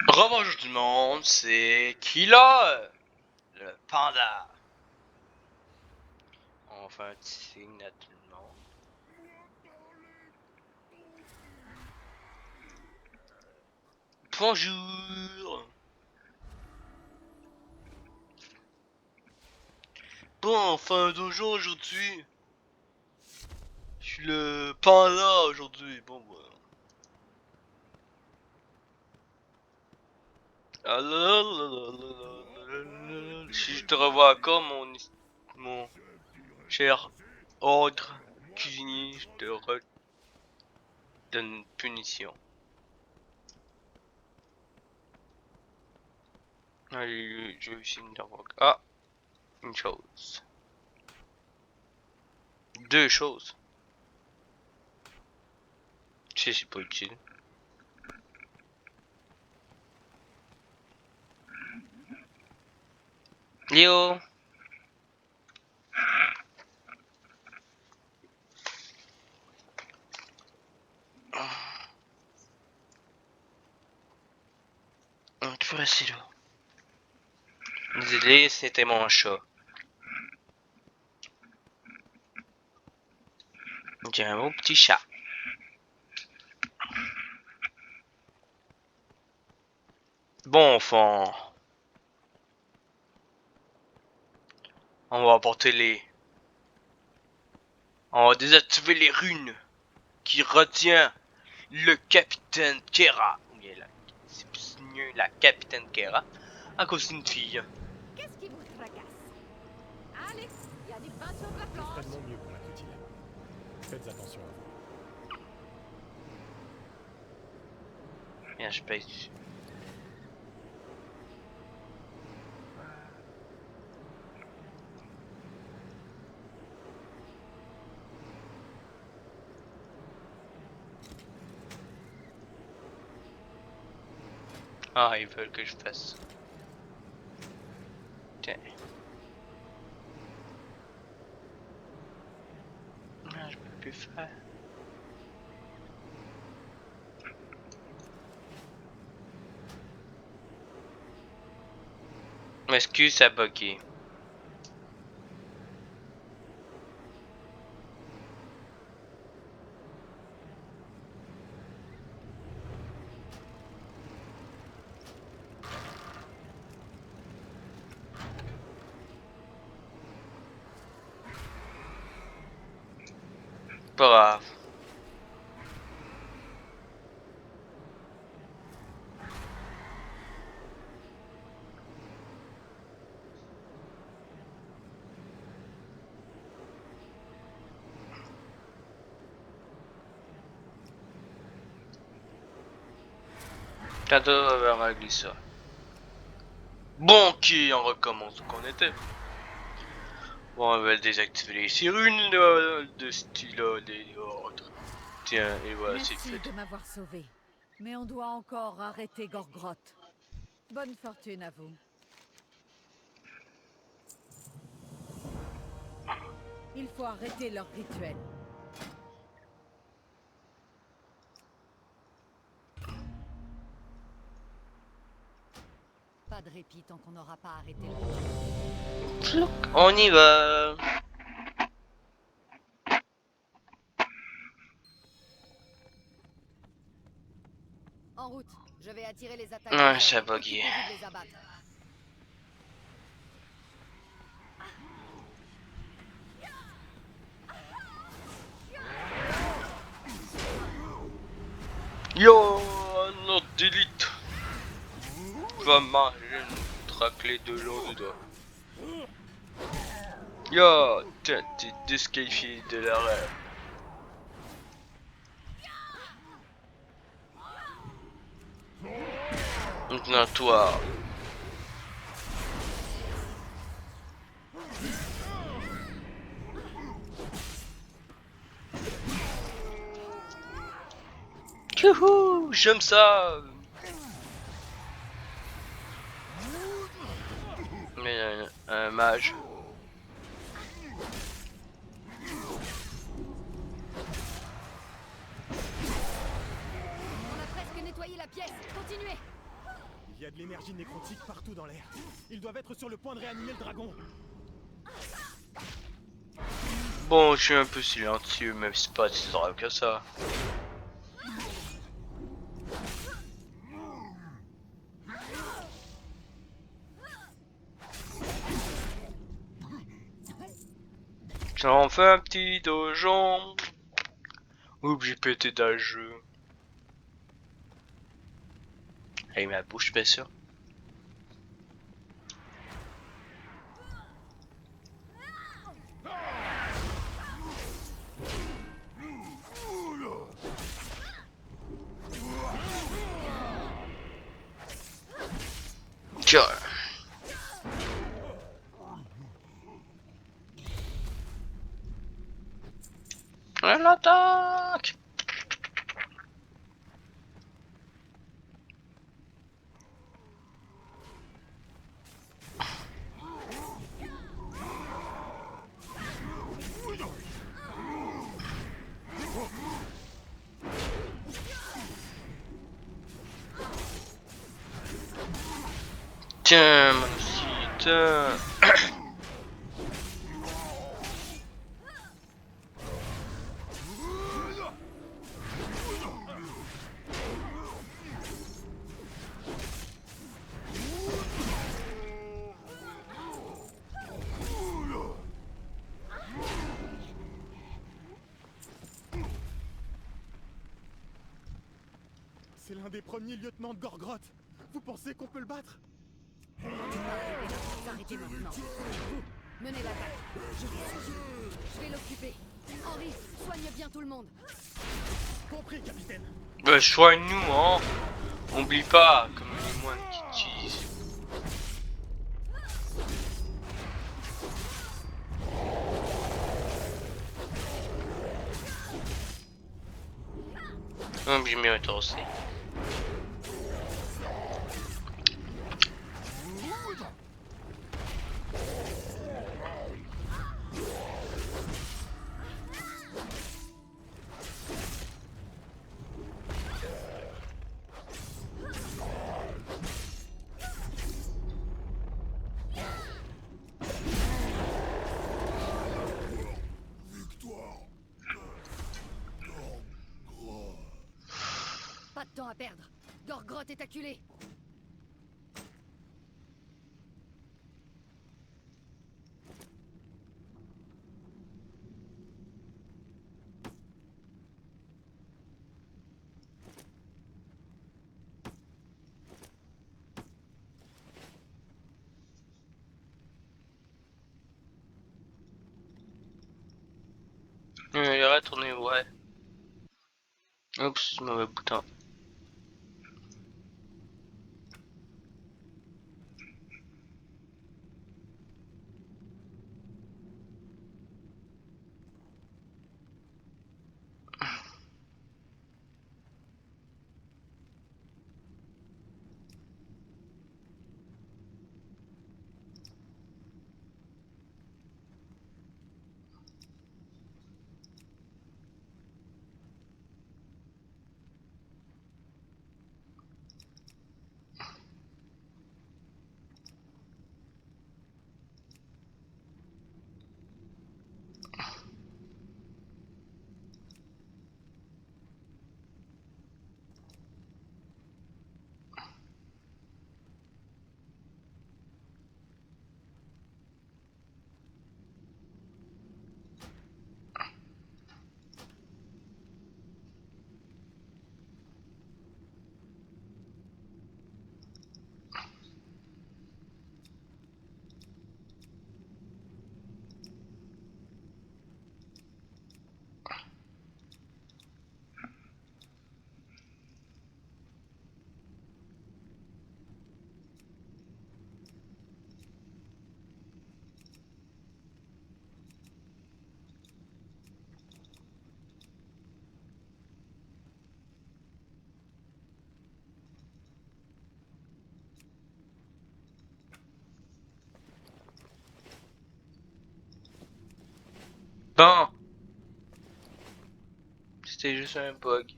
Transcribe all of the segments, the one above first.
Rebonjour tout le monde, c'est qui là? Le panda. On fait un petit signe à tout le monde. Bonjour. Bon, enfin dojo aujourd'hui. Je suis le panda aujourd'hui. Bon, voilà. Si je te revois encore, mon cher ordre cuisinier, je te donne une punition. Allez, je vais essayer d'avoir... Ah, une chose. Deux choses. Si c'est pas utile. Léo. Tu peux rester là. Désolé, c'était mon chat. J'ai un beau petit chat. Bon, enfant. On va apporter les... On va désactiver les runes qui retient le capitaine Kera. Ou bien c'est plus mieux la capitaine Kera. À cause d'une fille. Qu'est-ce qui vous tracasse? Allez, il y a du pain sur la planche. Extrêmement mieux pour la petite. Faites attention à vous. Bien, je pèse dessus. Ah, ils veulent que je fasse. Tiens. Ah, je peux plus faire. M'excuse, ça a bugué. Pas grave. Tantôt, on va régler ça. Bon, ok, on recommence où qu'on était. Bon, on va désactiver les runes de style des autres. Tiens, et voilà, c'est Merci fait. de m'avoir sauvé. Mais on doit encore arrêter Gorgroth. Bonne fortune à vous. Il faut arrêter leur rituel. Pas de répit tant qu'on n'aura pas arrêté le rituel. On y va. En route, je vais attirer les attaques. Ouais, ça a bugué. Occupez-vous de les abattre. Yo, notre d'élite va manger une raclée de l'eau dedans. Yo, tiens, t'es disqualifié de la rêve. Maintenant toi. Youhou, j'aime ça. Mais un mage. On a presque nettoyé Yes, continuez. Il y a de l'énergie nécrotique partout dans l'air. Ils doivent être sur le point de réanimer le dragon. Bon, je suis un peu silencieux, même si c'est pas si grave que ça. J'en fais un petit dojon. Oups, j'ai pété dans le jeu. Avec ma bouche, bien sûr. Tiens. Elle attaque. Tiens, mon site. C'est l'un des premiers lieutenants de Gorgroth. Vous pensez qu'on peut le battre? Arrêtez maintenant. Vous, menez l'attaque. Je vais l'occuper. Henri, soigne bien tout le monde. Compris, capitaine. Soigne-nous, hein. Oublie pas, comme les moines qui utilisent. Oublie mieux toi aussi. Pas de temps à perdre. Gorgroth est acculé. Il est retourné, ouais. Oups, mauvais bouton. Bon, c'était juste un bug.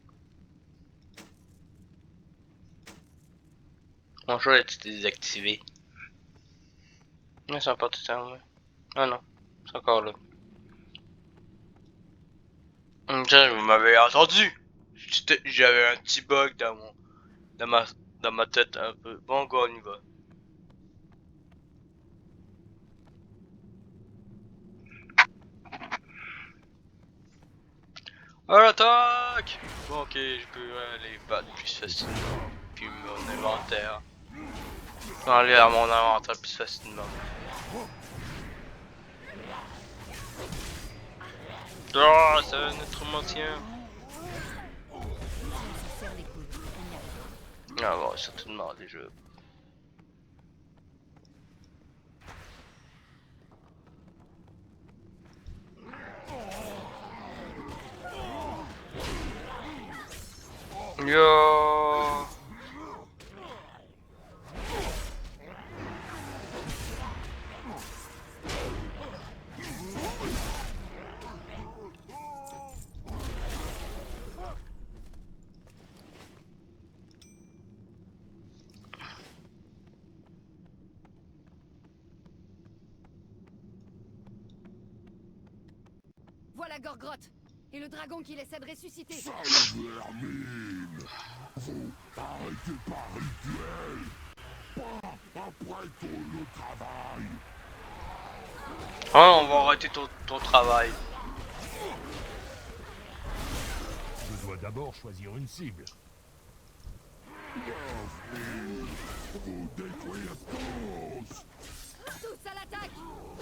Mon choix est désactivé. Mais c'est pas tout ça, ouais. Ah non, c'est encore là. Tiens, vous m'avez entendu. J'avais un petit bug dans ma, dans ma tête un peu. Bon, go, on y va. À l'attaque! Bon, ok, je peux aller battre plus facilement. Puis mon inventaire. Je peux aller à mon inventaire plus facilement. Ah, c'est un nécromancien. Ça serre les couilles. On y arrive. Ah bon, certainement déjà. Yo. Voilà Gorgrotte. Et le dragon qui essaie de ressusciter. Ah, on va arrêter ton travail. Je dois d'abord choisir une cible. Tous à l'attaque.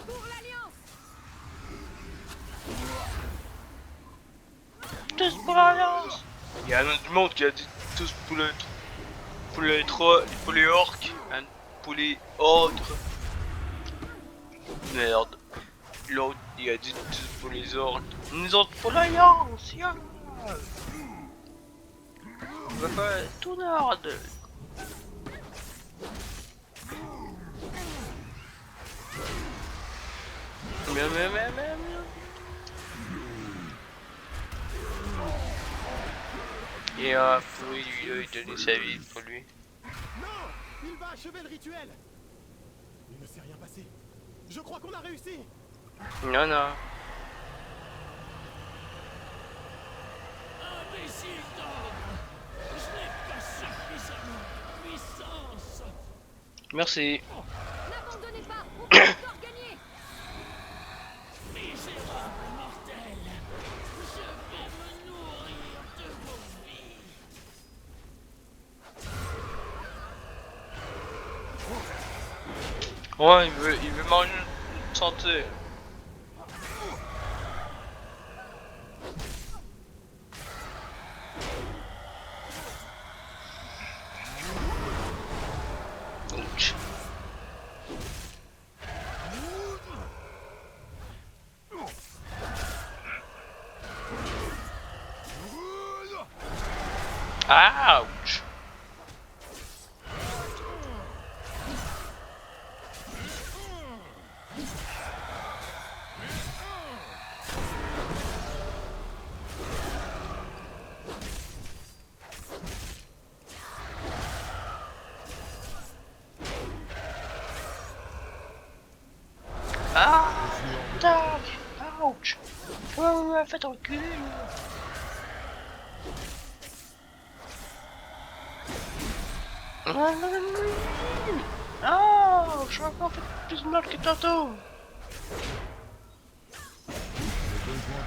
Pour l'Alliance. Tous pour l'Alliance. Il y a un autre du monde qui a dit tous pour les orques, hein, pour les autres. Merde. L'autre il a dit tous pour les orques. Nous autres pour l'Alliance. Yeah. On va faire tout nord. Mais. Et pour lui donner sa vie pour lui. Non! Il va achever le rituel! Il ne s'est rien passé. Je crois qu'on a réussi! Non. Imbécile d'ordre! Je n'ai pas suffisamment de puissance! Merci. N'abandonnez pas. On peut encore gagner. Misérable mortel! Je vais me nourrir de vos vies! Ouais, il veut manger une santé. Ouch. Ouch. Ah, tac. Ouch. Ouais, faites reculer. Ah, je suis encore fait plus mal que tantôt.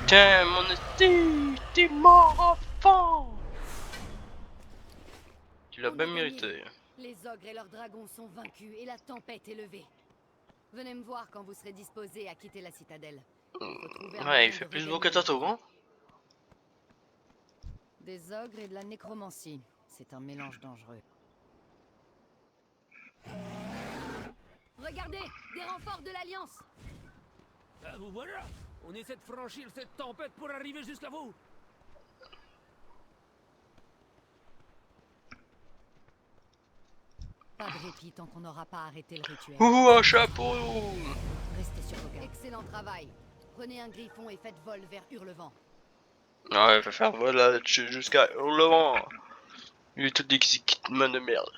Tiens, mon esti, t'es mort enfant. Tu l'as On a bien gagné. mérité. Les ogres et leurs dragons sont vaincus et la tempête est levée. Venez me voir quand vous serez disposés à quitter la citadelle. Faut trouver un moyen Ouais, il de fait plus regagner beau que le tantôt, navire. hein. Des ogres et de la nécromancie. C'est un mélange dangereux. Regardez, des renforts de l'Alliance. Ah, vous voilà! On essaie de franchir cette tempête pour arriver jusqu'à vous! Pas de répit tant qu'on n'aura pas arrêté le rituel. Ouh, un chapeau. Restez sur vos gardes. Excellent travail. Prenez un griffon et faites vol vers Hurlevent. Ouais, il va faire voilà jusqu'à Hurlevent. Il est tout des équipements de merde.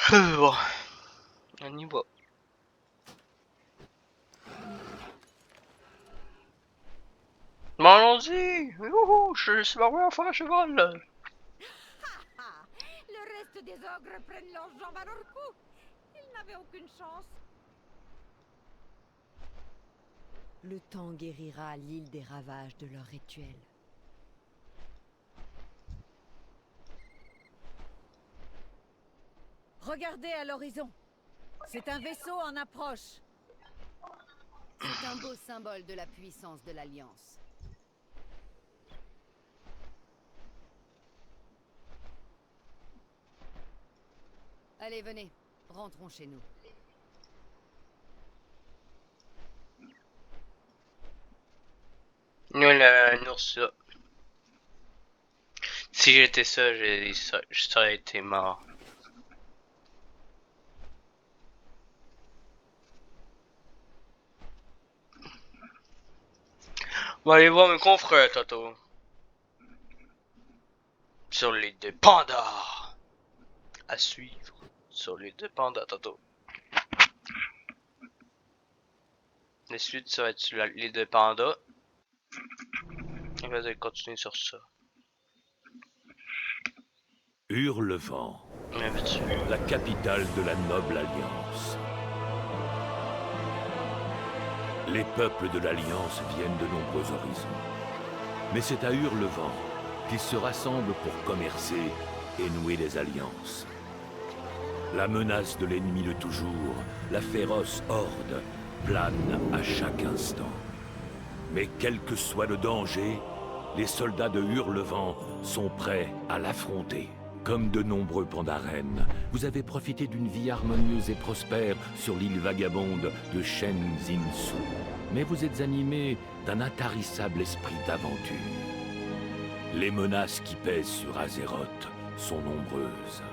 Bon, on y va. Bon, allons-y! Youhou, je suis pas à faire un cheval, là. Ah, le reste des ogres prennent leurs jambes à leur cou. Ils n'avaient aucune chance. Le temps guérira l'île des ravages de leur rituel. Regardez à l'horizon. C'est un vaisseau en approche. C'est un beau symbole de la puissance de l'Alliance. Allez, venez. Rentrons chez nous. Nous, un ours là. Si j'étais ça, je serais été mort. On va aller voir mes confrères, Toto. Sur les deux pandas. À suivre. Sur les deux pandas, Toto. La suite, ça va être sur les deux pandas. On va continuer sur ça. Hurlevent, Mais vas-tu? la capitale de la noble alliance. Les peuples de l'alliance viennent de nombreux horizons. Mais c'est à Hurlevent qu'ils se rassemblent pour commercer et nouer des alliances. La menace de l'ennemi de toujours, la féroce horde, plane à chaque instant. Mais quel que soit le danger, les soldats de Hurlevent sont prêts à l'affronter. Comme de nombreux pandarènes, vous avez profité d'une vie harmonieuse et prospère sur l'île vagabonde de Shen Zinsu. Mais vous êtes animés d'un intarissable esprit d'aventure. Les menaces qui pèsent sur Azeroth sont nombreuses.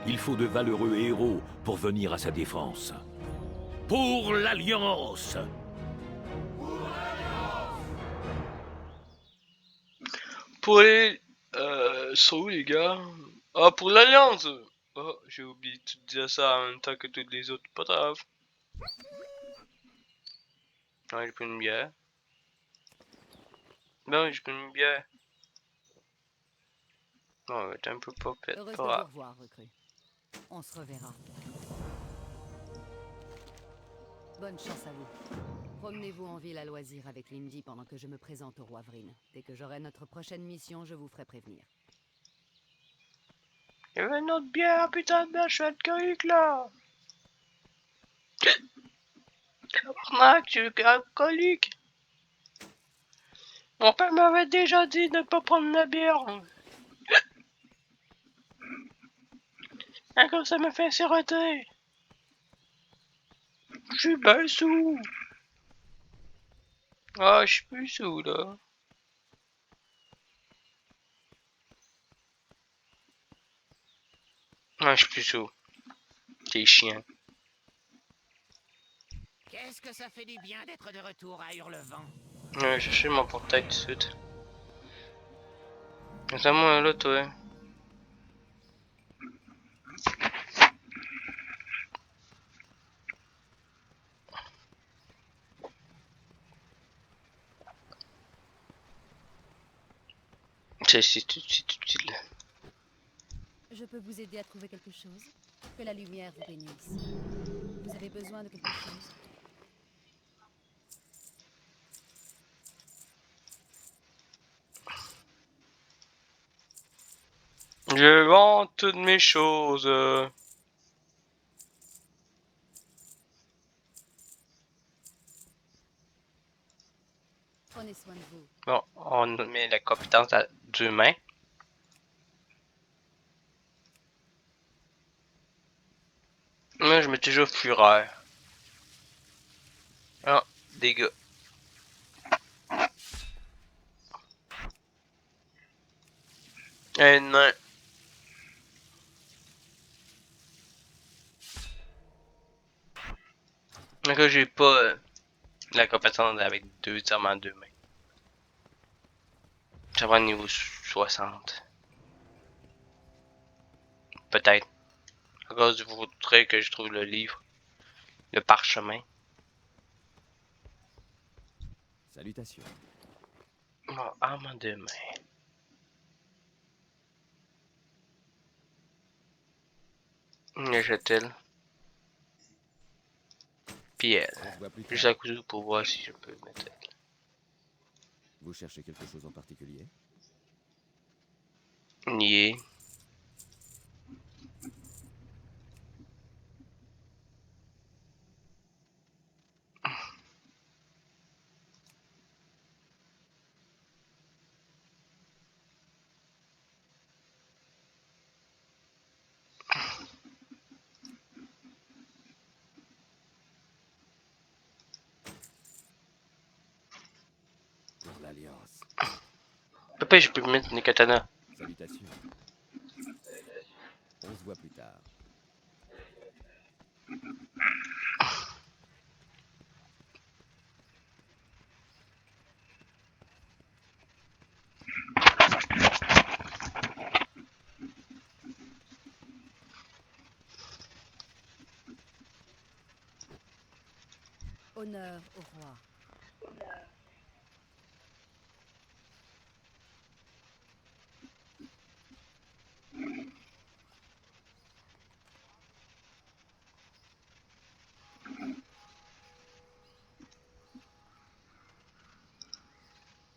Il faut de valeureux héros pour venir à sa défense. Pour l'Alliance! Pour les... sont où les gars? Ah, pour l'Alliance! Oh, j'ai oublié de te dire ça en même temps que toutes les autres. Pas grave. Ah, j'ai pris une bière. Non, j'ai pris une bière. Non, t'es un peu popette. Heureuse de Pas vous grave. revoir, recrue. On se reverra. Bonne chance à vous. Promenez-vous en ville à loisir avec Lindy pendant que je me présente au roi Vryn. Dès que j'aurai notre prochaine mission, je vous ferai prévenir. Il y avait une autre bière, putain de bière, je suis alcoolique là! Tabarnak, je suis alcoolique! Mon père m'avait déjà dit de ne pas prendre la bière. Encore ça me fait siroter. Je suis bien sous. Ah, je suis plus sous là. Ah, je suis plus sous. C'est chiant. Qu'est-ce que ça fait du bien d'être de retour à Hurlevent? Ouais, chercher mon portail tout de suite. C'est à moi là, toi. C'est utile. Je peux vous aider à trouver quelque chose? Que la lumière vous bénisse. Vous avez besoin de quelque chose? Je vends toutes mes choses. Prenez soin de vous. Bon, on met la compétence à 2 mains. Moi, je mets toujours fureur. Ah, dégâts. Une main. Donc là, j'ai pas la compétence avec deux diamants à 2 mains. Ça va au niveau 60. Peut-être. À cause du faudrait que je trouve le livre. Le parchemin. Salutations. Mon arme de main. Jette-t-elle. Puis elle. On se voit plus Juste tard. à côté pour voir si je peux mettre elle. Vous cherchez quelque chose en particulier? Nier. Pour l'Alliance. Papa, je peux mettre une katana. Salutations. On se voit plus tard. Honneur au roi.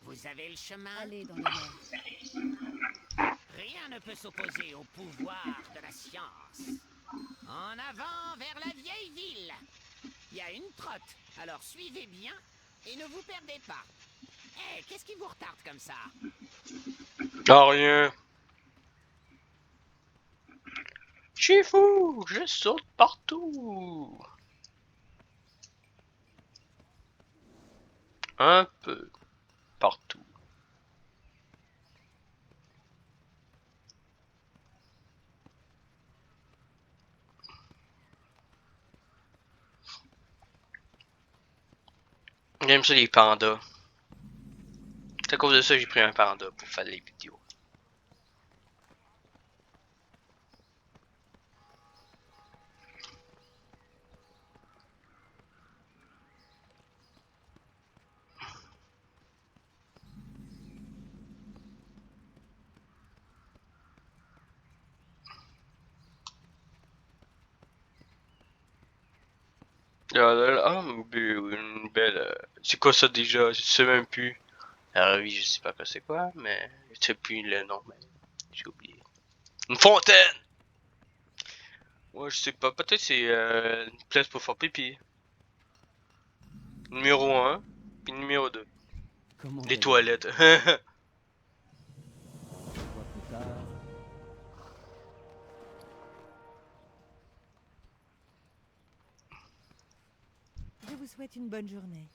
Vous avez le chemin. Allez dans le nord. Rien ne peut s'opposer au pouvoir de la science. En avant vers la vieille ville. Il y a une trotte, alors suivez bien et ne vous perdez pas. Hé, qu'est-ce qui vous retarde comme ça? Ah, rien. Je suis fou, je saute partout. Un peu partout. J'aime ça les pandas. C'est à cause de ça que j'ai pris un panda pour faire les vidéos. Une belle. C'est quoi ça déjà? Je sais même plus. Alors oui, je sais pas quoi c'est quoi, mais je sais plus le nom, mais j'ai oublié. Une fontaine! Ouais, je sais pas, peut-être c'est une place pour faire pipi. Numéro 1, puis numéro 2. Comment Les allez-vous? toilettes. On se voit plus tard. Je vous souhaite une bonne journée.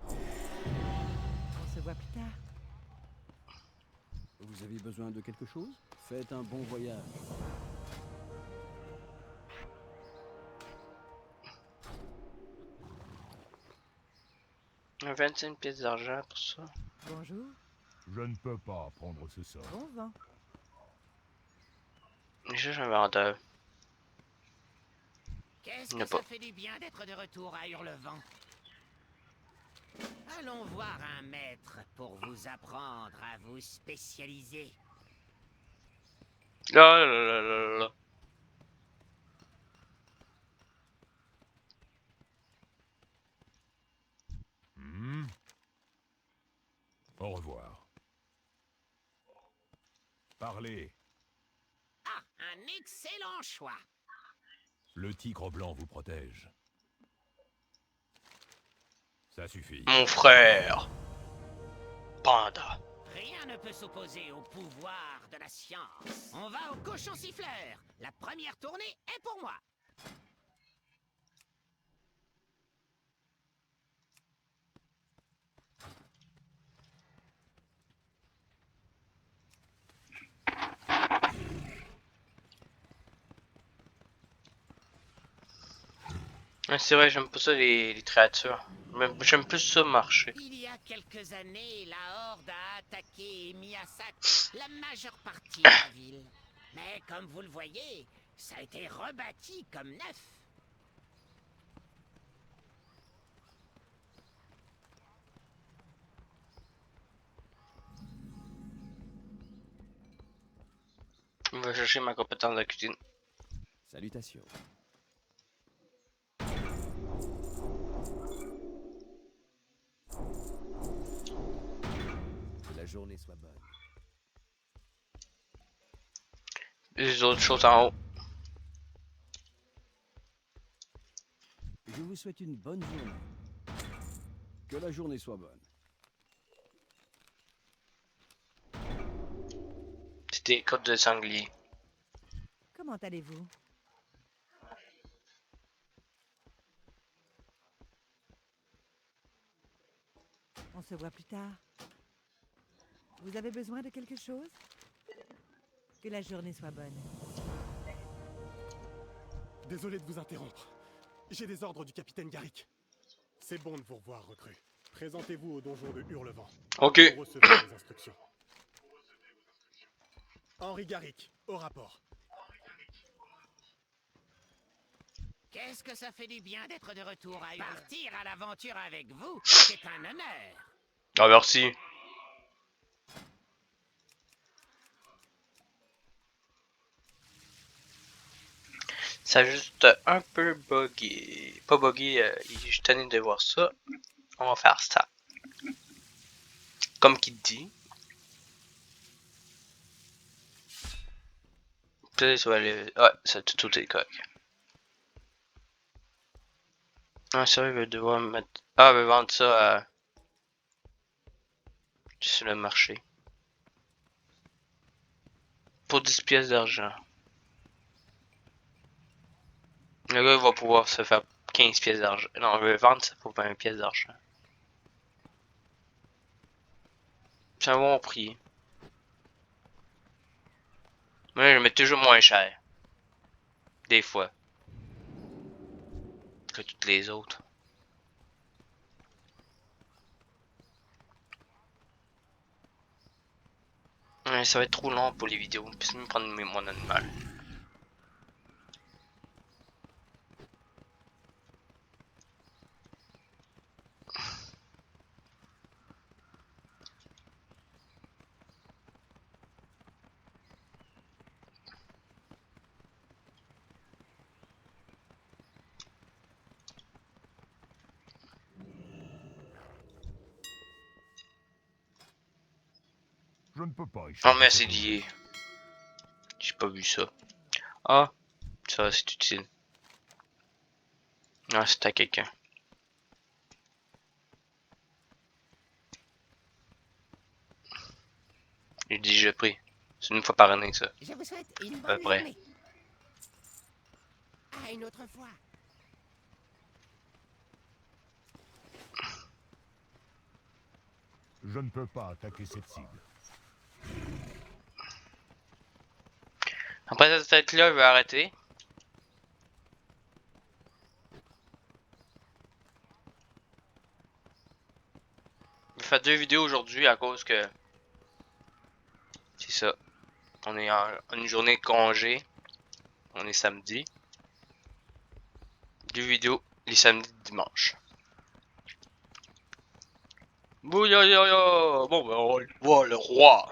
On se voit plus tard. Vous avez besoin de quelque chose? Faites un bon voyage. Un 25 pièces d'argent pour ça. Bonjour. Je ne peux pas prendre ce sort. Bon vent. Déjà, j'ai un vendeur. Qu'est-ce Il n'y a que ça pas. fait du bien d'être de retour à Hurlevent. Allons voir un maître pour vous apprendre à vous spécialiser. Là, là, là, là, là. Hmm. Au revoir. Parlez. Ah, un excellent choix. Le tigre blanc vous protège. Ça suffit. Mon frère. Panda. Rien ne peut s'opposer au pouvoir de la science. On va au cochon siffleur. La première tournée est pour moi. Ouais, c'est vrai, j'aime pas ça les créatures. J'aime plus ça marcher. Il y a quelques années, la Horde a attaqué et mis à sac la majeure partie de la ville. Mais comme vous le voyez, Ça a été rebâti comme neuf. Je vais chercher ma compétence de cuisine. Salutations. Que la journée soit bonne. Les autres choses en haut. Je vous souhaite une bonne journée. Que la journée soit bonne. C'était côte de sanglier. Comment allez-vous? On se voit plus tard. Vous avez besoin de quelque chose? Que la journée soit bonne. Désolé de vous interrompre. J'ai des ordres du capitaine Garrick. C'est bon de vous revoir, recrue. Présentez-vous au donjon de Hurlevent. Ok. Vous recevrez les instructions. Henri Garrick, au rapport. Qu'est-ce que ça fait du bien d'être de retour à partir à l'aventure avec vous. C'est un honneur. Ah, merci. Ça a juste un peu bugué. Pas bugué, je suis tanné de voir ça. On va faire ça. Comme qu'il dit. Peut-être ça va aller. Ouais, ça tout est correct. Ah, ça, il va devoir mettre. Ah, il va vendre ça sur le marché. Pour 10 pièces d'argent. Le gars, il va pouvoir se faire 15 pièces d'argent. Non, il va vendre ça pour 20 pièces d'argent. C'est un bon prix. Mais je mets toujours moins cher. Des fois. Que toutes les autres. Ouais, ça va être trop long pour les vidéos. Puis je vais me prendre mon animal. Je ne peux pas y Oh, mais c'est lié. J'ai pas vu ça. Ah, ça c'est utile. Ah, c'est à quelqu'un. J'ai déjà pris. C'est une fois par année, ça. Je vous souhaite une À peu bonne près. journée. À une autre fois. Je ne peux pas attaquer cette cible. Après cette tête-là, il va arrêter. Je vais faire 2 vidéos aujourd'hui à cause que... C'est ça. On est en une journée de congé. On est samedi. 2 vidéos les samedis et dimanches. Bouillaya! Bon, ben on voit le roi.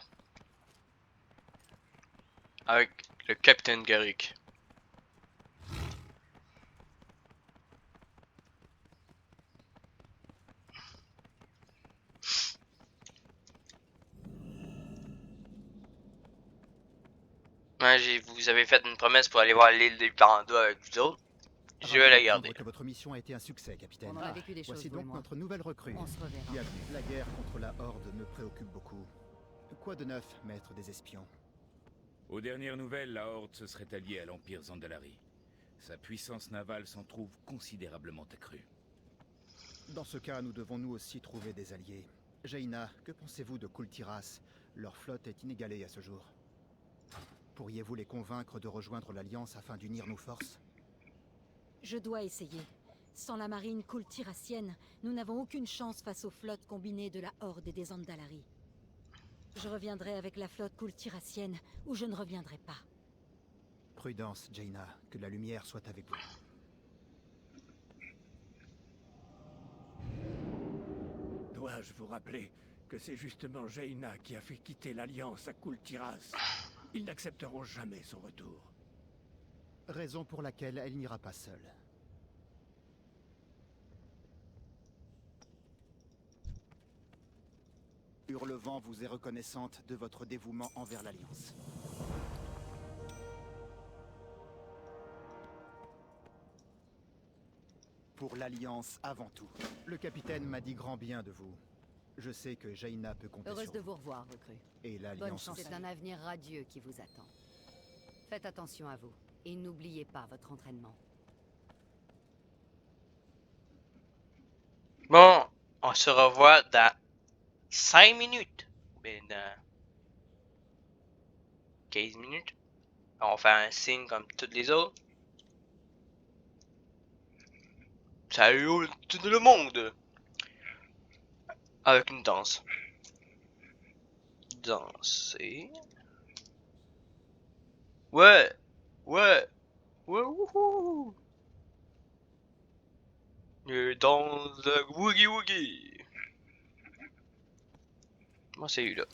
Avec le capitaine Garrick. Ouais, vous avez fait une promesse pour aller voir l'île des pandas avec vous autres. Je vais la garder. Que votre mission a été un succès, capitaine. On en a vécu des choses, Voici vous et donc moi. notre nouvelle recrue. On se reverra. Bienvenue. La guerre contre la Horde me préoccupe beaucoup. Quoi de neuf, maître des espions? Aux dernières nouvelles, la Horde se serait alliée à l'Empire Zandalari. Sa puissance navale s'en trouve considérablement accrue. Dans ce cas, nous devons nous aussi trouver des alliés. Jaina, que pensez-vous de Kultiras? Leur flotte est inégalée à ce jour. Pourriez-vous les convaincre de rejoindre l'Alliance afin d'unir nos forces? Je dois essayer. Sans la marine kultirassienne, nous n'avons aucune chance face aux flottes combinées de la Horde et des Andalari. Je reviendrai avec la flotte kultirassienne, ou je ne reviendrai pas. Prudence, Jaina, que la lumière soit avec vous. Dois-je vous rappeler que c'est justement Jaina qui a fait quitter l'Alliance à Kultiras? Ils n'accepteront jamais son retour. Raison pour laquelle elle n'ira pas seule. Hurlevent vous est reconnaissante de votre dévouement envers l'Alliance. Pour l'Alliance avant tout. Le capitaine m'a dit grand bien de vous. Je sais que Jaina peut compter Heureuse sur de vous. vous revoir, recrue. Et Bonne l'Alliance chance, aussi. c'est un avenir radieux qui vous attend. Faites attention à vous, et n'oubliez pas votre entraînement. Bon, on se revoit dans 5 minutes. Ben, dans 15 minutes. On fait un signe comme toutes les autres. Salut tout le monde. Avec une danse. Danser. Ouais. Ouais. Ouais, wouhou. Et dans le woogie woogie. Moi, c'est lui là.